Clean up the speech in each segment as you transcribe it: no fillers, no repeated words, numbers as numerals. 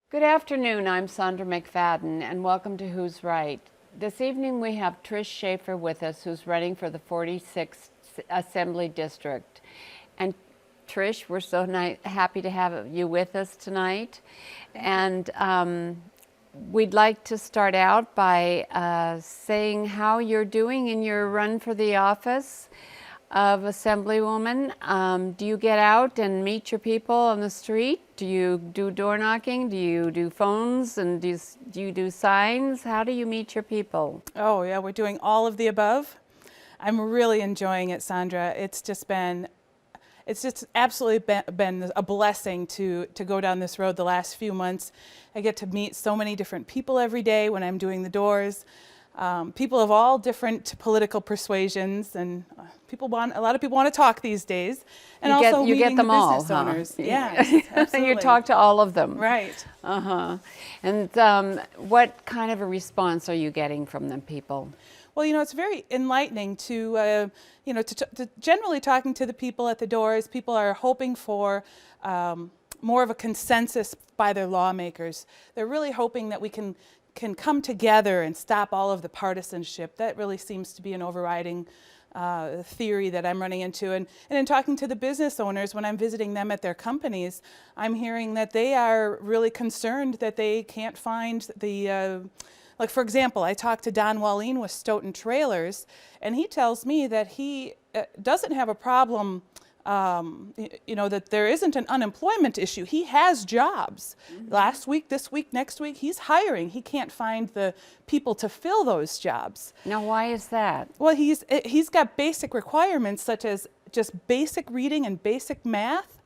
Good afternoon, I'm Sandra McFadden, and welcome to Who's Right. This evening we have Trish Schaefer with us, who's running for the 46th Assembly District. And Trish, we're so happy to have you with us tonight. And we'd like to start out by saying how you're doing in your run for the office of Assemblywoman. Do you get out and meet your people on the street? Do you do door knocking? Do you do phones? And do you do signs? How do you meet your people? Oh yeah, we're doing all of the above. I'm really enjoying it, Sandra. It's just absolutely been a blessing to go down this road the last few months. I get to meet so many different people every day when I'm doing the doors. People of all different political persuasions, and a lot of people want to talk these days. And you get them all, business owners. Yes, absolutely. You talk to all of them. Right. And what kind of a response are you getting from the people? Well, it's very enlightening to generally talking to the people at the doors. People are hoping for more of a consensus by their lawmakers. They're really hoping that we can come together and stop all of the partisanship. That really seems to be an overriding theory that I'm running into. And in talking to the business owners, when I'm visiting them at their companies, I'm hearing that they are really concerned that they can't find the, like for example, I talked to Don Wallin with Stoughton Trailers, and he tells me that he doesn't have a problem that there isn't an unemployment issue. He has jobs. Mm-hmm. Last week, this week, next week, he's hiring. He can't find the people to fill those jobs. Now, why is that? Well, he's got basic requirements such as just basic reading and basic math.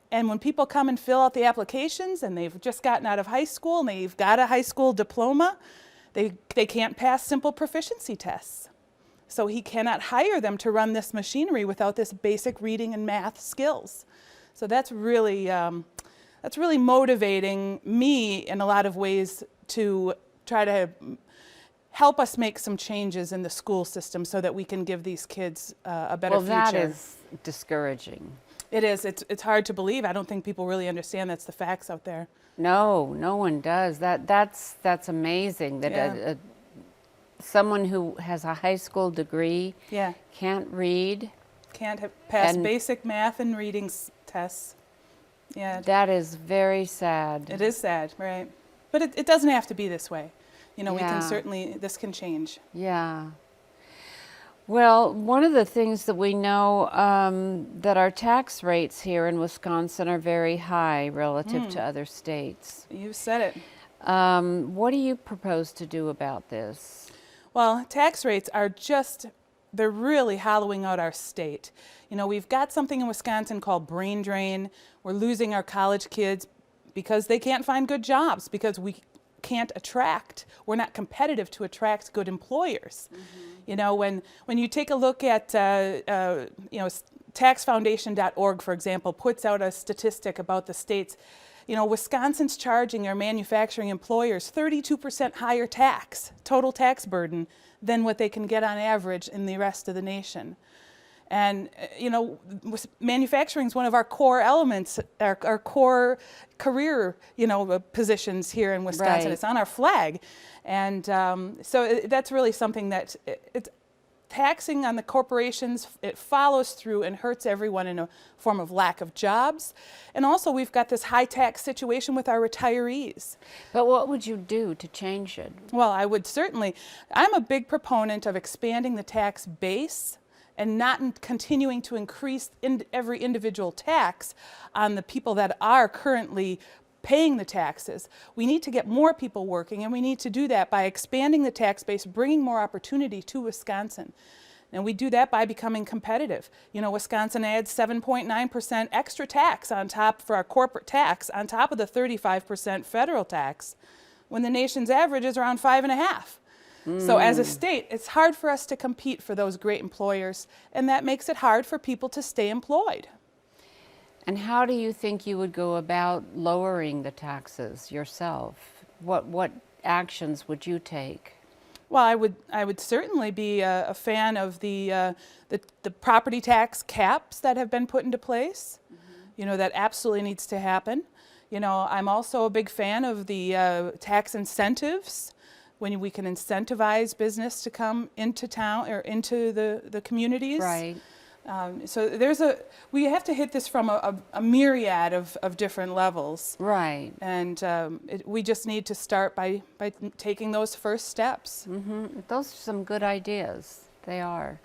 And when people come and fill out the applications and they've just gotten out of high school and they've got a high school diploma, they can't pass simple proficiency tests. So he cannot hire them to run this machinery without this basic reading and math skills. So that's really motivating me in a lot of ways to try to help us make some changes in the school system so that we can give these kids a better future. Well, that is discouraging. It is. It's hard to believe. I don't think people really understand that's the facts out there. No, no one does. That's amazing that someone who has a high school degree can't read. Can't pass basic math and reading tests. Yeah. That is very sad. It is sad, right? But it doesn't have to be this way. We can certainly, this can change. Yeah. Well, one of the things that we know that our tax rates here in Wisconsin are very high relative to other states. You said it. What do you propose to do about this? Well, tax rates are they're really hollowing out our state. We've got something in Wisconsin called brain drain. We're losing our college kids because they can't find good jobs, because we can't we're not competitive to attract good employers. Mm-hmm. When you take a look at, taxfoundation.org, for example, puts out a statistic about the states. Wisconsin's charging our manufacturing employers 32% higher total tax burden than what they can get on average in the rest of the nation. And, manufacturing is one of our core elements, our core career, positions here in Wisconsin. Right. It's on our flag. And so that's really something that it's taxing on the corporations. It follows through and hurts everyone in a form of lack of jobs. And also we've got this high tax situation with our retirees. But what would you do to change it? Well, I'm a big proponent of expanding the tax base and not continuing to increase every individual tax on the people that are currently paying the taxes. We need to get more people working, and we need to do that by expanding the tax base, bringing more opportunity to Wisconsin. And we do that by becoming competitive. Wisconsin adds 7.9% extra tax on top for our corporate tax, on top of the 35% federal tax, when the nation's average is around 5.5%. So as a state, it's hard for us to compete for those great employers, and that makes it hard for people to stay employed. And how do you think you would go about lowering the taxes yourself? What actions would you take? Well, I would certainly be a fan of the property tax caps that have been put into place. Mm-hmm. That absolutely needs to happen. I'm also a big fan of the tax incentives, when we can incentivize business to come into town or into the communities. Right. So we have to hit this from a myriad of different levels. Right. And we just need to start by taking those first steps. Those are some good ideas. They are.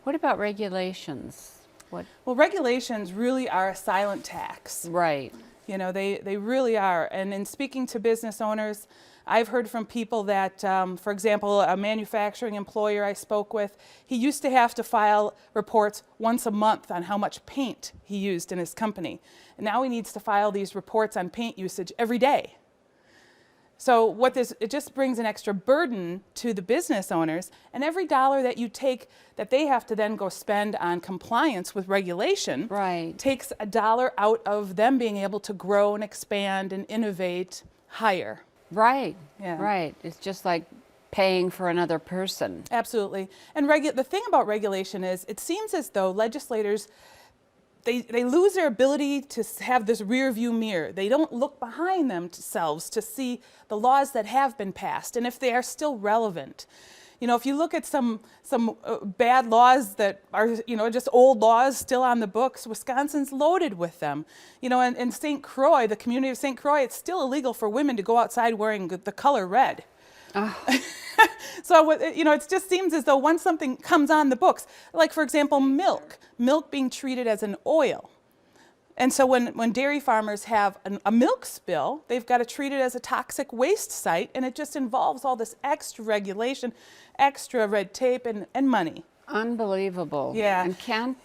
What about regulations? Well, regulations really are a silent tax. Right. They really are. And in speaking to business owners, I've heard from people that, for example, a manufacturing employer I spoke with, he used to have to file reports once a month on how much paint he used in his company. And now he needs to file these reports on paint usage every day. So it just brings an extra burden to the business owners, and every dollar that you take that they have to then go spend on compliance with regulation takes a dollar out of them being able to grow and expand and innovate higher. Right. Yeah. Right. It's just like paying for another person. Absolutely. And the thing about regulation is it seems as though legislators, they lose their ability to have this rear view mirror. They don't look behind themselves to see the laws that have been passed and if they are still relevant. If you look at some bad laws that are, just old laws still on the books, Wisconsin's loaded with them. In St. Croix, the community of St. Croix, it's still illegal for women to go outside wearing the color red. Oh. So, it just seems as though once something comes on the books, like, for example, milk being treated as an oil. And so when dairy farmers have a milk spill, they've got to treat it as a toxic waste site, and it just involves all this extra regulation, extra red tape, and money. Unbelievable. Yeah. And can't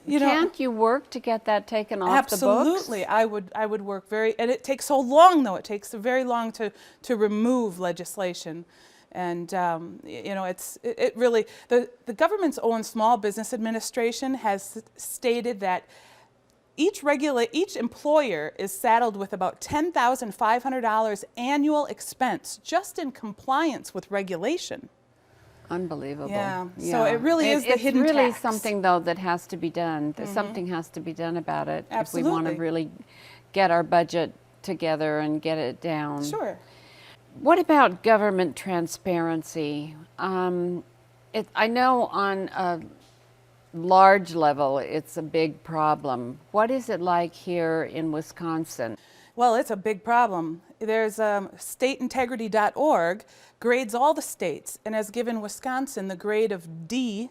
you work to get that taken off the books? Absolutely. I would work and it takes so long, though. It takes very long to remove legislation. And, it really, the government's own Small Business Administration has stated that each employer is saddled with about $10,500 annual expense just in compliance with regulation. Unbelievable. Yeah. So it really is the hidden tax. It's really something, though, that has to be done. Something has to be done about it. Absolutely. If we want to really get our budget together and get it down. Sure. What about government transparency? I know on a large level it's a big problem. What is it like here in Wisconsin? Well, it's a big problem. There's stateintegrity.org grades all the states and has given Wisconsin the grade of D-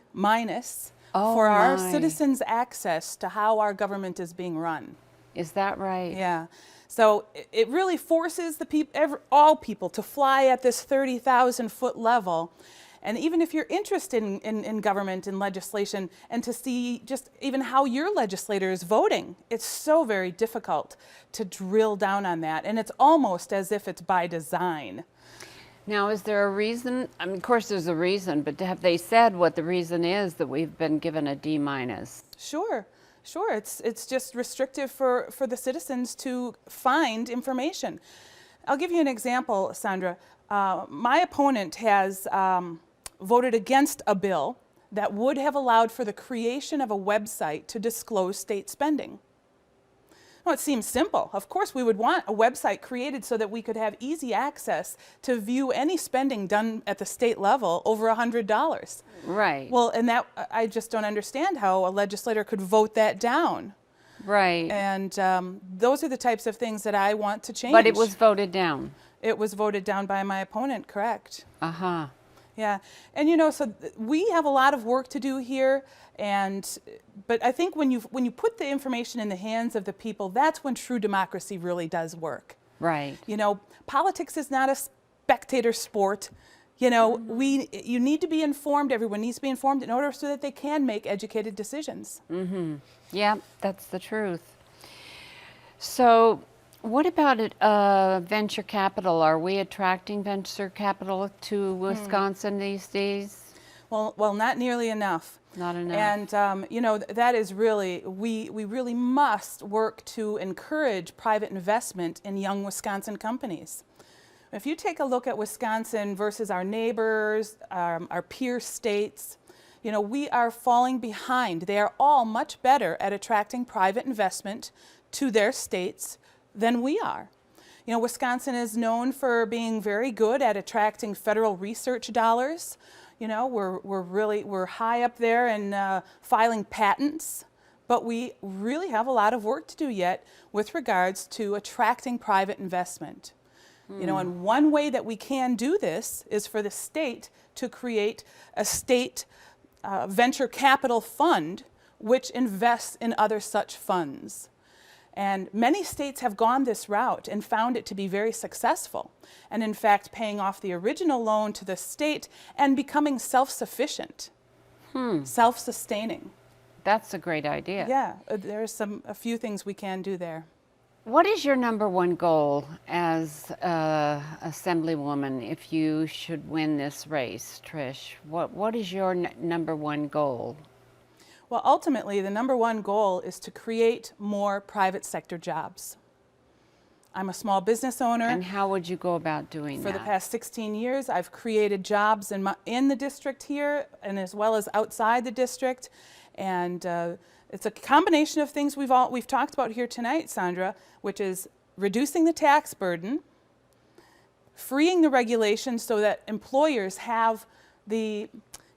for our citizens' access to how our government is being run. Is that right? Yeah. So it really forces all people to fly at this 30,000-foot level. And even if you're interested in government and legislation and to see just even how your legislator is voting, it's so very difficult to drill down on that. And it's almost as if it's by design. Now, is there a reason? I mean, of course there's a reason, but have they said what the reason is that we've been given a D-? Sure. It's just restrictive for the citizens to find information. I'll give you an example, Sandra. My opponent has voted against a bill that would have allowed for the creation of a website to disclose state spending. Well, it seems simple. Of course, we would want a website created so that we could have easy access to view any spending done at the state level over $100. Right. Well, and that I just don't understand how a legislator could vote that down. Right. And those are the types of things that I want to change. But it was voted down. It was voted down by my opponent, correct? Uh-huh. Yeah, and so we have a lot of work to do here, but I think when you put the information in the hands of the people, that's when true democracy really does work. Right. Politics is not a spectator sport. You need to be informed. Everyone needs to be informed in order so that they can make educated decisions. Mm-hmm. Yeah, that's the truth. So, what about venture capital? Are we attracting venture capital to Wisconsin these days? Well, not nearly enough. Not enough. And that is really, we really must work to encourage private investment in young Wisconsin companies. If you take a look at Wisconsin versus our neighbors, our peer states, we are falling behind. They are all much better at attracting private investment to their states than we are. You know, Wisconsin is known for being very good at attracting federal research dollars. You know, we're high up there in filing patents, but we really have a lot of work to do yet with regards to attracting private investment. You know, and one way that we can do this is for the state to create a state venture capital fund which invests in other such funds. And many states have gone this route and found it to be very successful. And in fact, paying off the original loan to the state and becoming self-sufficient, self-sustaining. That's a great idea. Yeah, there's a few things we can do there. What is your number one goal as Assemblywoman if you should win this race, Trish? What is your number one goal? Well, ultimately, the number one goal is to create more private sector jobs. I'm a small business owner. And how would you go about doing that? For the past 16 years, I've created jobs in the district here and as well as outside the district. And it's a combination of things we've talked about here tonight, Sandra, which is reducing the tax burden, freeing the regulations so that employers have the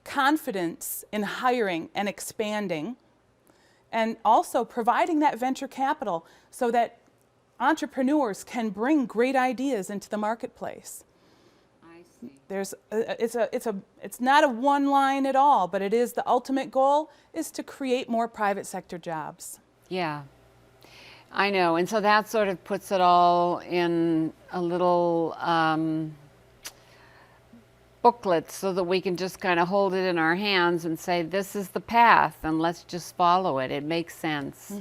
confidence in hiring and expanding, and also providing that venture capital so that entrepreneurs can bring great ideas into the marketplace. I see. It's not a one line at all, but it is the ultimate goal is to create more private sector jobs. Yeah, I know. And so that sort of puts it all in a little booklet so that we can just kind of hold it in our hands and say, this is the path and let's just follow it. It makes sense.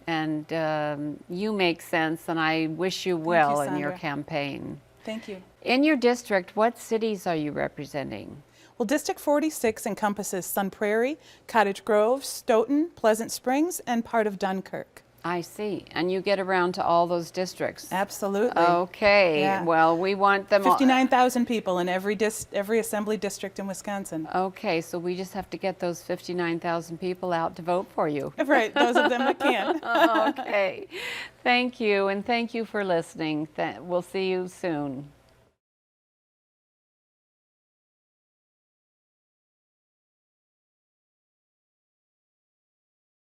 And you make sense, and I wish you well in your campaign. Thank you. In your district, what cities are you representing? Well, District 46 encompasses Sun Prairie, Cottage Grove, Stoughton, Pleasant Springs, and part of Dunkirk. I see. And you get around to all those districts? Absolutely. Okay. Yeah. Well, we want them all. 59,000 people in every assembly district in Wisconsin. Okay, so we just have to get those 59,000 people out to vote for you. Right, those of them that can. Okay. Thank you, and thank you for listening. We'll see you soon.